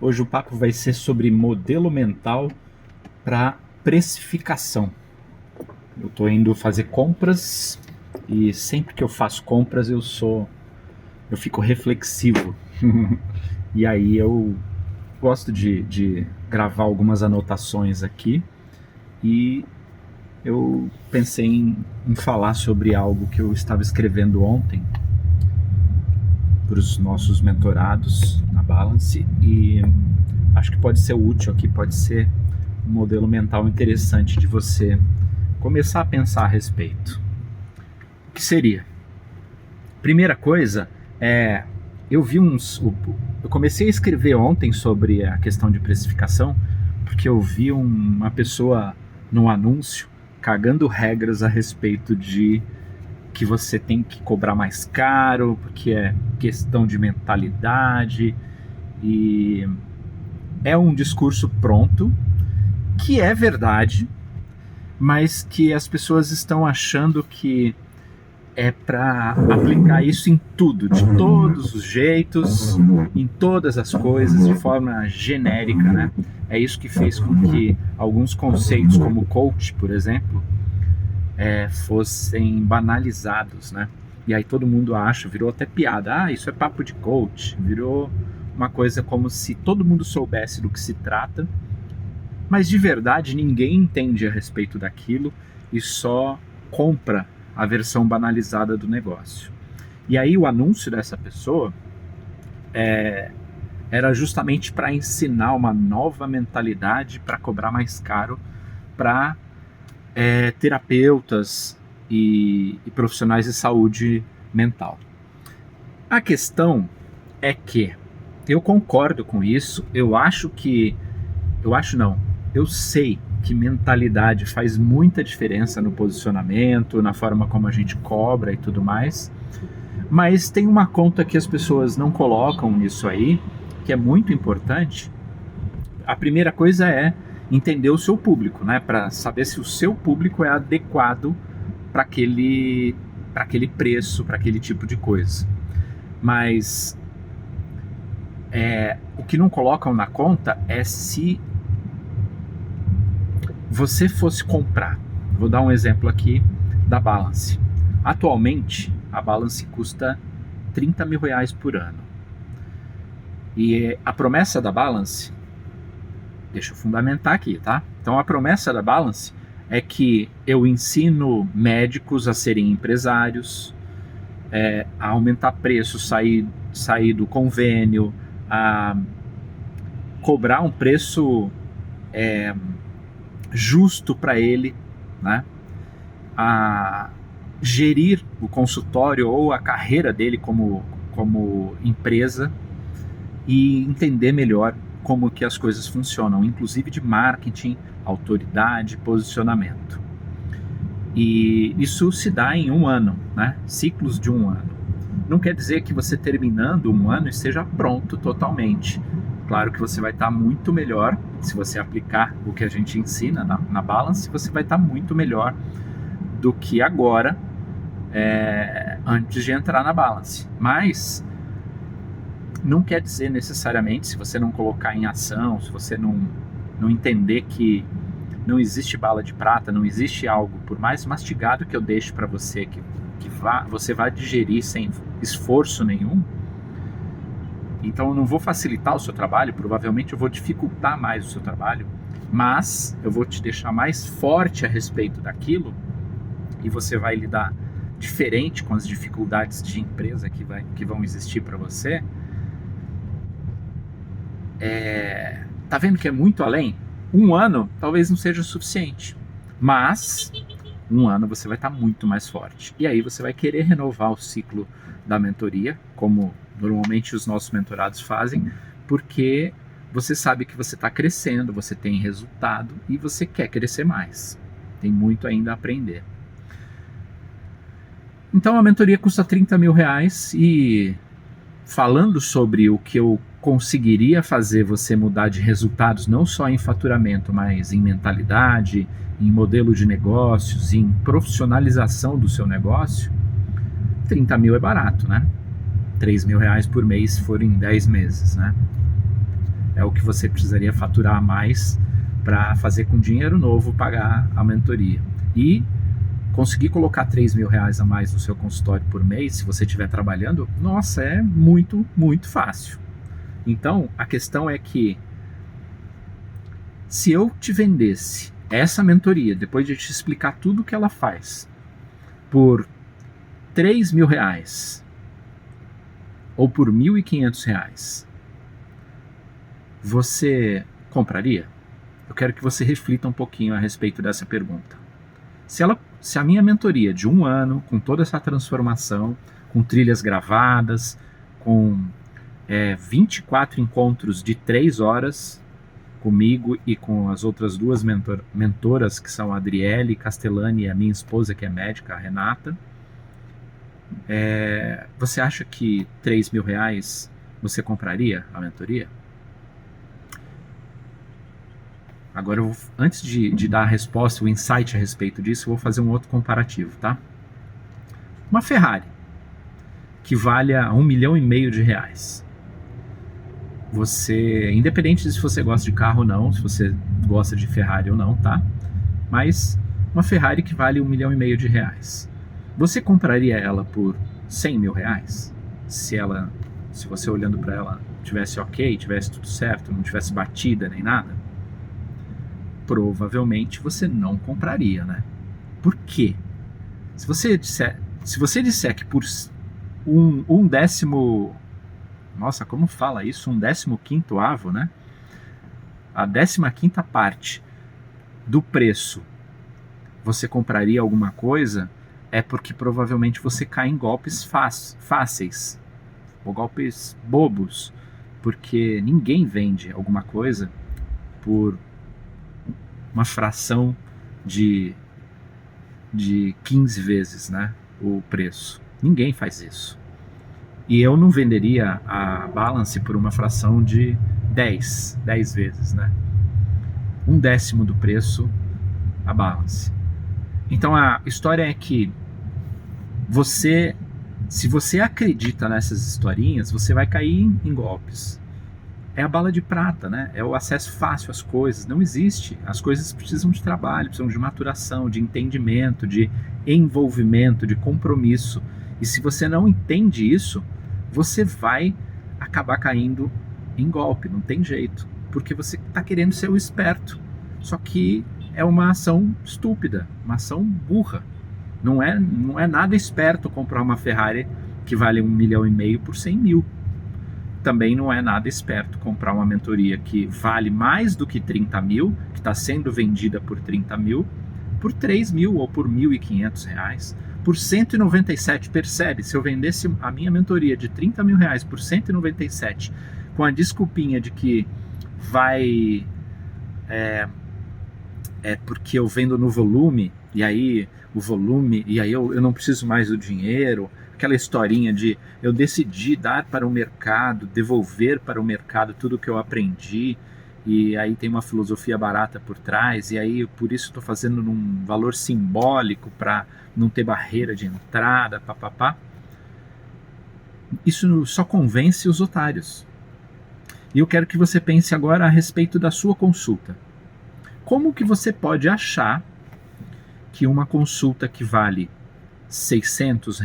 Hoje o papo vai ser sobre modelo mental para precificação. Eu estou indo fazer compras e sempre que eu faço compras eu fico reflexivo. E aí eu gosto de gravar algumas anotações aqui e eu pensei em falar sobre algo que eu estava escrevendo ontem para os nossos mentorados na Balance e acho que pode ser útil aqui, pode ser um modelo mental interessante de você começar a pensar a respeito. O que seria? Primeira coisa eu comecei a escrever ontem sobre a questão de precificação porque eu vi uma pessoa num anúncio cagando regras a respeito de que você tem que cobrar mais caro, porque é questão de mentalidade, e é um discurso pronto, que é verdade, mas que as pessoas estão achando que é para aplicar isso em tudo, de todos os jeitos, em todas as coisas, de forma genérica, né? É isso que fez com que alguns conceitos, como coach, por exemplo, fossem banalizados, né? E aí todo mundo virou até piada, isso é papo de coach, virou uma coisa como se todo mundo soubesse do que se trata, mas de verdade ninguém entende a respeito daquilo e só compra a versão banalizada do negócio. E aí o anúncio dessa pessoa era justamente para ensinar uma nova mentalidade para cobrar mais caro para terapeutas e profissionais de saúde mental. A questão é que eu concordo com isso, eu sei que mentalidade faz muita diferença no posicionamento, na forma como a gente cobra e tudo mais, mas tem uma conta que as pessoas não colocam nisso aí, que é muito importante. A primeira coisa é entender o seu público, né? Para saber se o seu público é adequado para aquele preço, para aquele tipo de coisa. Mas o que não colocam na conta é se você fosse comprar. Vou dar um exemplo aqui da Balance. Atualmente, a Balance custa R$30 mil por ano. E a promessa da Balance, deixa eu fundamentar aqui, tá? Então a promessa da Balance é que eu ensino médicos a serem empresários, a aumentar preço, sair do convênio, a cobrar um preço justo para ele, né? A gerir o consultório ou a carreira dele como empresa e entender melhor como que as coisas funcionam, inclusive de marketing, autoridade, posicionamento. E isso se dá em um ano, né? Ciclos de um ano. Não quer dizer que você terminando um ano esteja pronto totalmente. Claro que você vai estar muito melhor, se você aplicar o que a gente ensina na Balance, você vai estar muito melhor do que agora, antes de entrar na Balance. Mas não quer dizer necessariamente, se você não colocar em ação, se você não entender que não existe bala de prata, não existe algo, por mais mastigado que eu deixe para você, que você vai digerir sem esforço nenhum. Então eu não vou facilitar o seu trabalho, provavelmente eu vou dificultar mais o seu trabalho, mas eu vou te deixar mais forte a respeito daquilo e você vai lidar diferente com as dificuldades de empresa que vão existir para você. Tá vendo que é muito além? Um ano talvez não seja o suficiente, mas um ano você vai estar muito mais forte. E aí você vai querer renovar o ciclo da mentoria, como normalmente os nossos mentorados fazem, porque você sabe que você está crescendo, você tem resultado e você quer crescer mais. Tem muito ainda a aprender. Então a mentoria custa R$30 mil e falando sobre o que eu conseguiria fazer você mudar de resultados, não só em faturamento, mas em mentalidade, em modelo de negócios, em profissionalização do seu negócio, 30 mil é barato, né? 3 mil reais por mês se for em 10 meses, né? é o que você precisaria faturar a mais para fazer com dinheiro novo pagar a mentoria. E conseguir colocar R$3.000 a mais no seu consultório por mês, se você estiver trabalhando, nossa, é muito, muito fácil. Então, a questão é que se eu te vendesse essa mentoria, depois de te explicar tudo o que ela faz, por R$3.000 ou por R$1.500, você compraria? Eu quero que você reflita um pouquinho a respeito dessa pergunta. Se a minha mentoria de 1 ano, com toda essa transformação, com trilhas gravadas, com 24 encontros de 3 horas comigo e com as outras 2 mentoras, que são a Adriele Castellani e a minha esposa, que é médica, a Renata, você acha que R$3.000 você compraria a mentoria? Agora, antes de dar a resposta, o insight a respeito disso, eu vou fazer um outro comparativo, tá? Uma Ferrari, que vale a R$1,5 milhão. Você, independente de se você gosta de carro ou não, se você gosta de Ferrari ou não, tá? Mas uma Ferrari que vale R$1,5 milhão. Você compraria ela por R$100.000? Se você olhando para ela tivesse ok, tivesse tudo certo, não tivesse batida nem nada? Provavelmente você não compraria, né? Por quê? Se você disser que por um décimo... Nossa, como fala isso? 1/15avo, né? A 15ª parte do preço você compraria alguma coisa, é porque provavelmente você cai em golpes fáceis, ou golpes bobos, porque ninguém vende alguma coisa por uma fração de 15 vezes, né, o preço. Ninguém faz isso. E eu não venderia a Balance por uma fração de 10 vezes, né? 1/10 do preço a Balance. Então a história é que se você acredita nessas historinhas, você vai cair em golpes. É a bala de prata, né? É o acesso fácil às coisas. Não existe. As coisas precisam de trabalho, precisam de maturação, de entendimento, de envolvimento, de compromisso. E se você não entende isso, você vai acabar caindo em golpe. Não tem jeito. Porque você está querendo ser o esperto. Só que é uma ação estúpida, uma ação burra. Não é nada esperto comprar uma Ferrari que vale R$1,5 milhão por 100 mil. Também não é nada esperto comprar uma mentoria que vale mais do que 30 mil, que está sendo vendida por 30 mil, por 3 mil ou por R$1.500, por 197. Percebe? Se eu vendesse a minha mentoria de 30 mil reais por 197, com a desculpinha de que vai... porque eu vendo no volume, e aí o volume, e aí eu não preciso mais do dinheiro... Aquela historinha de eu decidi dar para o mercado, devolver para o mercado tudo que eu aprendi, e aí tem uma filosofia barata por trás, e aí por isso estou fazendo num valor simbólico para não ter barreira de entrada, papapá. Isso só convence os otários. E eu quero que você pense agora a respeito da sua consulta. Como que você pode achar que uma consulta que vale R$600,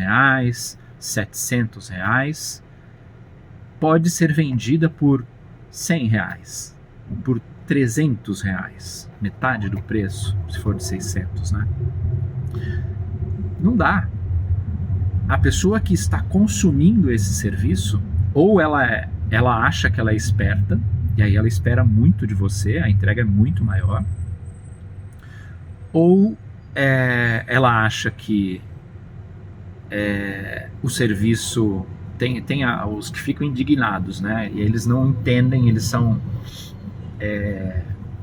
R$700, pode ser vendida por R$100, por R$300, metade do preço, se for de 600, né? Não dá. A pessoa que está consumindo esse serviço, ou ela acha que ela é esperta, e aí ela espera muito de você, a entrega é muito maior, ou ela acha que o serviço tem os que ficam indignados, né? E eles não entendem, eles são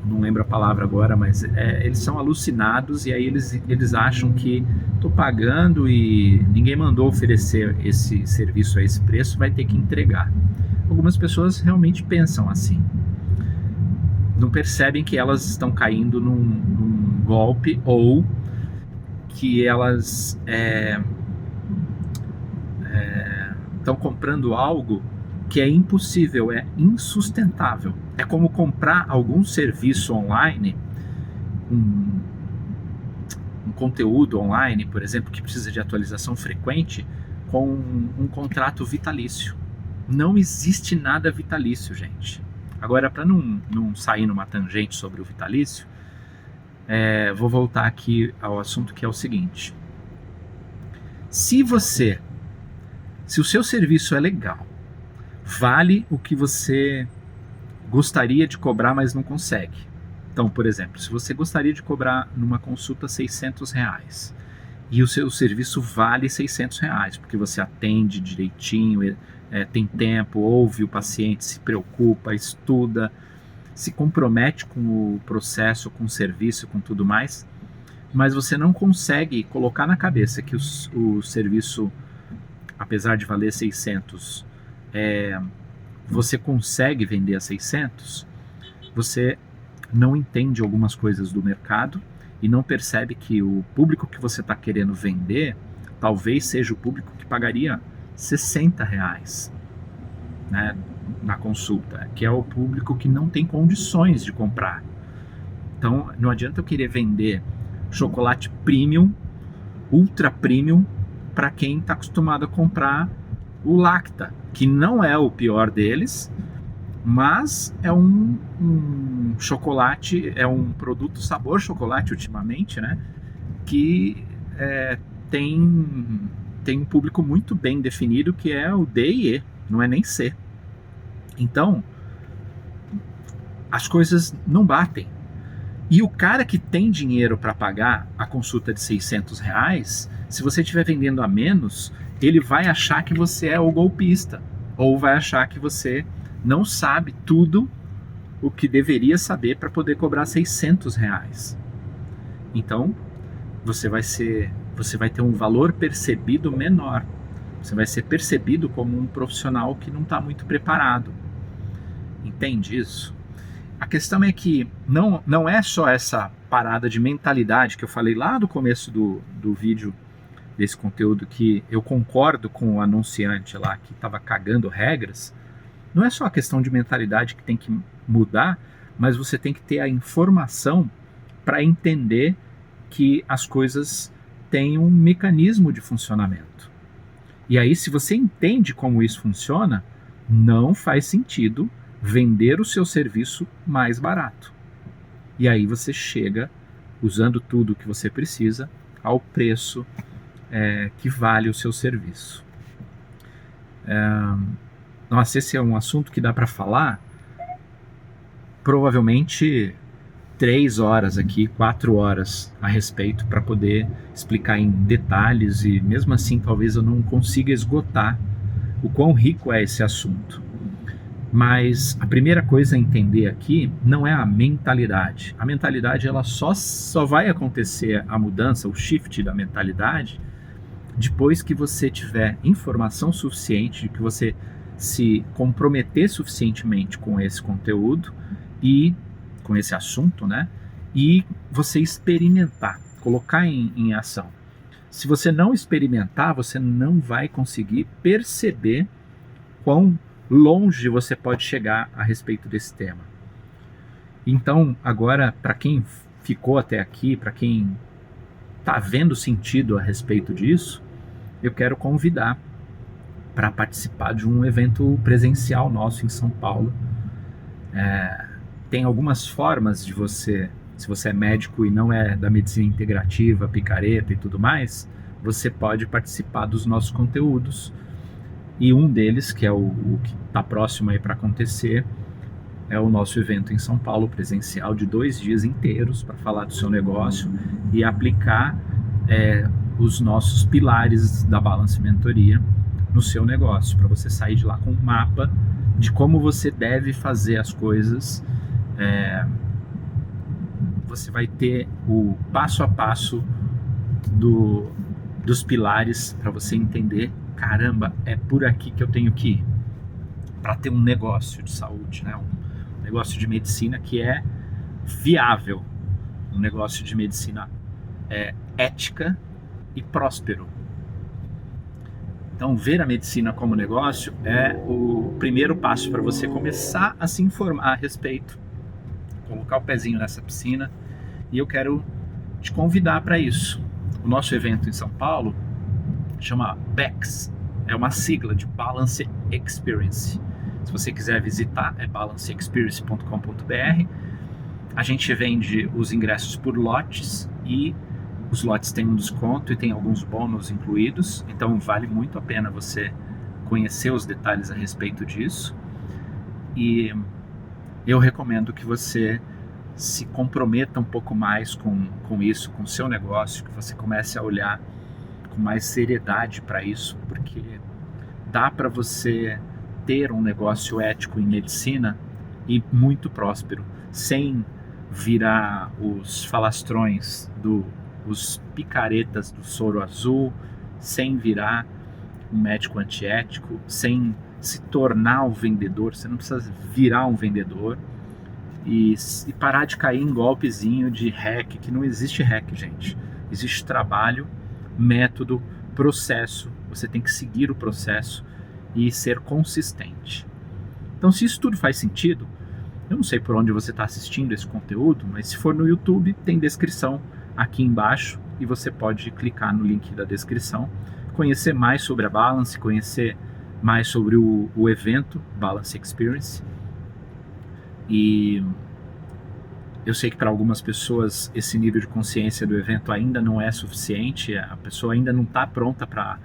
não lembro a palavra agora, mas eles são alucinados, e aí eles acham que estou pagando e ninguém mandou oferecer esse serviço a esse preço, vai ter que entregar. Algumas pessoas realmente pensam assim, não percebem que elas estão caindo num golpe, ou que elas estão comprando algo que é impossível, é insustentável. É como comprar algum serviço online, um conteúdo online, por exemplo, que precisa de atualização frequente, com um contrato vitalício. Não existe nada vitalício, gente. Agora, para não sair numa tangente sobre o vitalício, vou voltar aqui ao assunto, que é o seguinte. Se o seu serviço é legal, vale o que você gostaria de cobrar, mas não consegue. Então, por exemplo, se você gostaria de cobrar numa consulta R$600 e o seu serviço vale R$600, porque você atende direitinho, tem tempo, ouve o paciente, se preocupa, estuda, se compromete com o processo, com o serviço, com tudo mais, mas você não consegue colocar na cabeça que o serviço, apesar de valer 600, você consegue vender a 600, você não entende algumas coisas do mercado e não percebe que o público que você está querendo vender talvez seja o público que pagaria R$60, né, na consulta, que é o público que não tem condições de comprar. Então não adianta eu querer vender chocolate premium, ultra premium, para quem está acostumado a comprar o Lacta, que não é o pior deles, mas é um chocolate, é um produto sabor chocolate ultimamente, né, que tem um público muito bem definido, que é o D e E, não é nem C. Então, as coisas não batem. E o cara que tem dinheiro para pagar a consulta de R$600, se você estiver vendendo a menos, ele vai achar que você é o golpista, ou vai achar que você não sabe tudo o que deveria saber para poder cobrar R$600. Então, você vai ter um valor percebido menor. Você vai ser percebido como um profissional que não está muito preparado. Entende isso? A questão é que não é só essa parada de mentalidade que eu falei lá do começo do vídeo desse conteúdo, que eu concordo com o anunciante lá que estava cagando regras. Não é só a questão de mentalidade que tem que mudar, mas você tem que ter a informação para entender que as coisas têm um mecanismo de funcionamento. E aí, se você entende como isso funciona, não faz sentido vender o seu serviço mais barato. E aí você chega, usando tudo o que você precisa, ao preço que vale o seu serviço. Nossa, esse é um assunto que dá para falar provavelmente 3 horas aqui, 4 horas a respeito, para poder explicar em detalhes, e mesmo assim talvez eu não consiga esgotar o quão rico é esse assunto. Mas a primeira coisa a entender aqui não é a mentalidade. A mentalidade, ela só vai acontecer, a mudança, o shift da mentalidade, depois que você tiver informação suficiente, que você se comprometer suficientemente com esse conteúdo e com esse assunto, né? E você experimentar, colocar em ação. Se você não experimentar, você não vai conseguir perceber quão longe você pode chegar a respeito desse tema. Então, agora, para quem ficou até aqui, para quem está vendo sentido a respeito disso, eu quero convidar para participar de um evento presencial nosso em São Paulo. Tem algumas formas de você, se você é médico e não é da medicina integrativa, picareta e tudo mais, você pode participar dos nossos conteúdos. E um deles, que é o que está próximo aí para acontecer, é o nosso evento em São Paulo, presencial, de 2 dias inteiros, para falar do seu negócio e aplicar os nossos pilares da Balance Mentoria no seu negócio, para você sair de lá com um mapa de como você deve fazer as coisas. Você vai ter o passo a passo dos pilares para você entender, caramba, é por aqui que eu tenho que ir para ter um negócio de saúde, né? Um negócio de medicina que é viável, um negócio de medicina ética e próspero. Então, ver a medicina como negócio é o primeiro passo para você começar a se informar a respeito, colocar o pezinho nessa piscina, e eu quero te convidar para isso. O nosso evento em São Paulo chama BEX, é uma sigla de Balance Experience. Se você quiser visitar, é balanceexperience.com.br. A gente vende os ingressos por lotes e os lotes têm um desconto e tem alguns bônus incluídos, então vale muito a pena você conhecer os detalhes a respeito disso. E eu recomendo que você se comprometa um pouco mais com isso, com o seu negócio, que você comece a olhar com mais seriedade para isso, porque dá para você ter um negócio ético em medicina e muito próspero, sem virar os falastrões os picaretas do soro azul, sem virar um médico antiético, sem se tornar um vendedor. Você não precisa virar um vendedor e parar de cair em golpezinho de hack, que não existe hack, gente. Existe trabalho, método, processo. Você tem que seguir o processo e ser consistente. Então, se isso tudo faz sentido, eu não sei por onde você está assistindo esse conteúdo, mas se for no YouTube, tem descrição aqui embaixo e você pode clicar no link da descrição, conhecer mais sobre a Balance, conhecer mais sobre o evento Balance Experience. E eu sei que para algumas pessoas esse nível de consciência do evento ainda não é suficiente, a pessoa ainda não está pronta para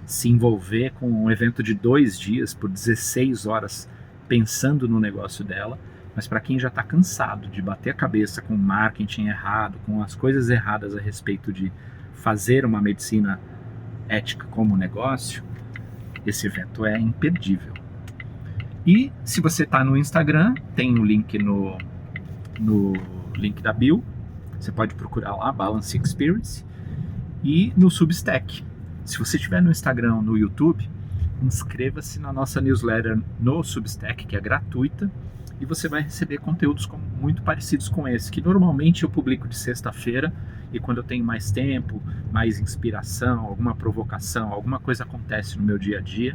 se envolver com um evento de 2 dias por 16 horas pensando no negócio dela. Mas para quem já está cansado de bater a cabeça com o marketing errado, com as coisas erradas a respeito de fazer uma medicina ética como negócio, esse evento é imperdível. E se você está no Instagram, tem o link no link da bio, você pode procurar lá, Balance Experience, e no Substack. Se você estiver no Instagram ou no YouTube, inscreva-se na nossa newsletter no Substack, que é gratuita, e você vai receber conteúdos muito parecidos com esse, que normalmente eu publico de sexta-feira, e quando eu tenho mais tempo, mais inspiração, alguma provocação, alguma coisa acontece no meu dia a dia,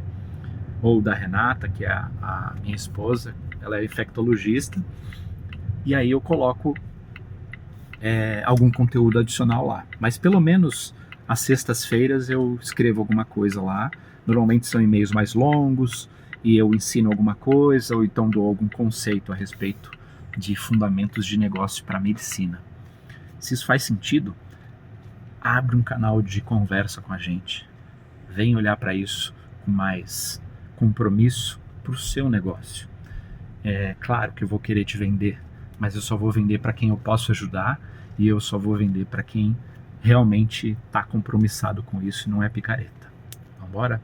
ou da Renata, que é a minha esposa, ela é infectologista, e aí eu coloco algum conteúdo adicional lá. Mas pelo menos às sextas-feiras eu escrevo alguma coisa lá, normalmente são e-mails mais longos, e eu ensino alguma coisa, ou então dou algum conceito a respeito de fundamentos de negócio para a medicina. Se isso faz sentido, abre um canal de conversa com a gente. Vem olhar para isso com mais compromisso para o seu negócio. É claro que eu vou querer te vender, mas eu só vou vender para quem eu posso ajudar, e eu só vou vender para quem realmente está compromissado com isso e não é picareta. Vamos embora?